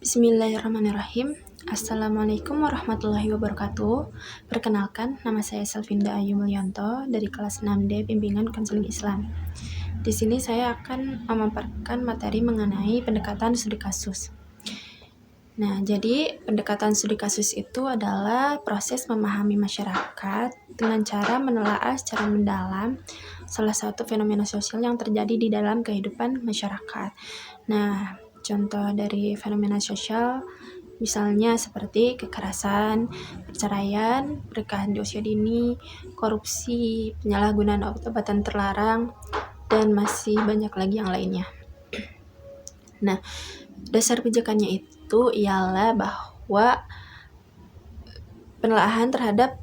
Bismillahirrahmanirrahim. Assalamualaikum warahmatullahi wabarakatuh. Perkenalkan, nama saya Selvinda Ayu Mulyanto dari kelas 6D Bimbingan Konseling Islam. Di sini saya akan memaparkan materi mengenai pendekatan studi kasus. Nah, jadi pendekatan studi kasus itu adalah proses memahami masyarakat dengan cara menelaah secara mendalam salah satu fenomena sosial yang terjadi di dalam kehidupan masyarakat. Nah, contoh dari fenomena sosial misalnya seperti kekerasan, perceraian, pernikahan di usia dini, korupsi, penyalahgunaan obat-obatan terlarang, dan masih banyak lagi yang lainnya. Nah, dasar pijakannya itu ialah bahwa penelaahan terhadap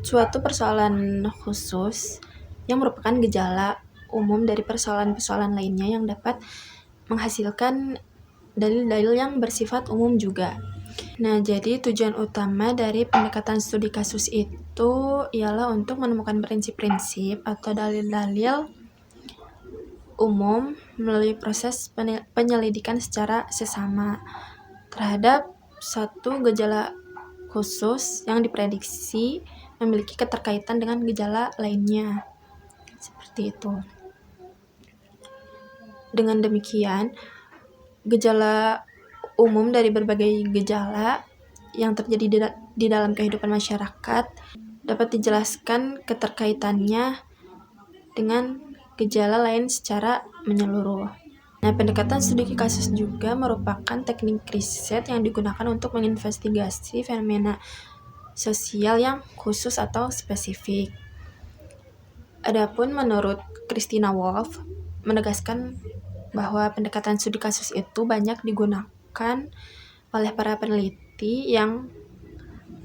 suatu persoalan khusus yang merupakan gejala umum dari persoalan-persoalan lainnya yang dapat menghasilkan dalil-dalil yang bersifat umum juga. Nah, jadi tujuan utama dari pendekatan studi kasus itu ialah untuk menemukan prinsip-prinsip atau dalil-dalil umum melalui proses penyelidikan secara sesama terhadap satu gejala khusus yang diprediksi memiliki keterkaitan dengan gejala lainnya. Seperti itu. Dengan demikian, gejala umum dari berbagai gejala yang terjadi di dalam kehidupan masyarakat dapat dijelaskan keterkaitannya dengan gejala lain secara menyeluruh. Nah, pendekatan studi kasus juga merupakan teknik riset yang digunakan untuk menginvestigasi fenomena sosial yang khusus atau spesifik. Adapun menurut Christina Wolf menegaskan bahwa pendekatan studi kasus itu banyak digunakan oleh para peneliti yang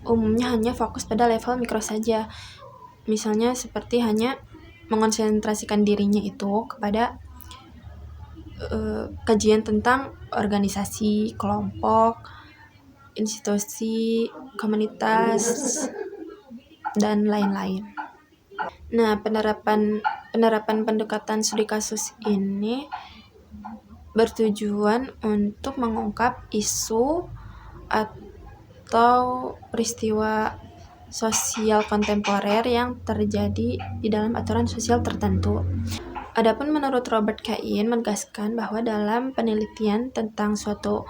umumnya hanya fokus pada level mikro saja. Misalnya seperti hanya mengonsentrasikan dirinya itu kepada kajian tentang organisasi, kelompok, institusi, komunitas, dan lain-lain. Nah, penerapan pendekatan studi kasus ini bertujuan untuk mengungkap isu atau peristiwa sosial kontemporer yang terjadi di dalam aturan sosial tertentu. Adapun menurut Robert Kain menegaskan bahwa dalam penelitian tentang suatu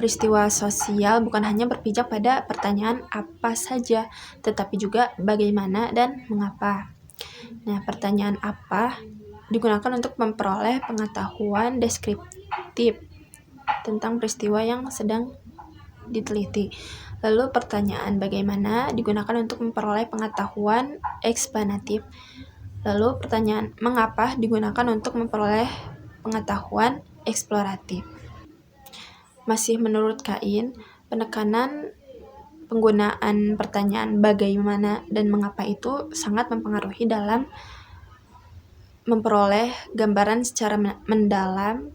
peristiwa sosial bukan hanya berpijak pada pertanyaan apa saja, tetapi juga bagaimana dan mengapa. Nah, pertanyaan apa digunakan untuk memperoleh pengetahuan deskriptif tentang peristiwa yang sedang diteliti. Lalu pertanyaan bagaimana digunakan untuk memperoleh pengetahuan eksplanatif. Lalu pertanyaan mengapa digunakan untuk memperoleh pengetahuan eksploratif. Masih menurut Kain, penekanan penggunaan pertanyaan bagaimana dan mengapa itu sangat mempengaruhi dalam memperoleh gambaran secara mendalam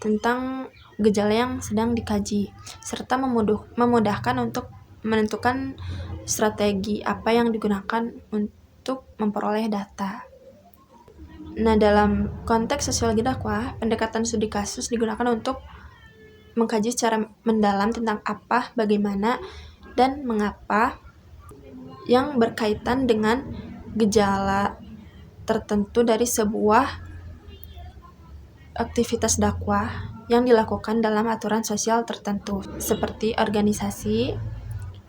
tentang gejala yang sedang dikaji, serta memudahkan untuk menentukan strategi apa yang digunakan untuk memperoleh data. Nah, dalam konteks sosiologi dakwah, pendekatan studi kasus digunakan untuk mengkaji secara mendalam tentang apa, bagaimana, dan mengapa yang berkaitan dengan gejala tertentu dari sebuah aktivitas dakwah yang dilakukan dalam aturan sosial tertentu seperti organisasi,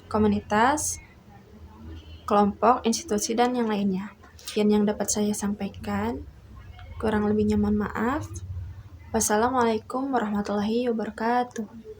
komunitas, kelompok, institusi, dan yang lainnya. Yang dapat saya sampaikan, kurang lebihnya mohon maaf. Wassalamualaikum warahmatullahi wabarakatuh.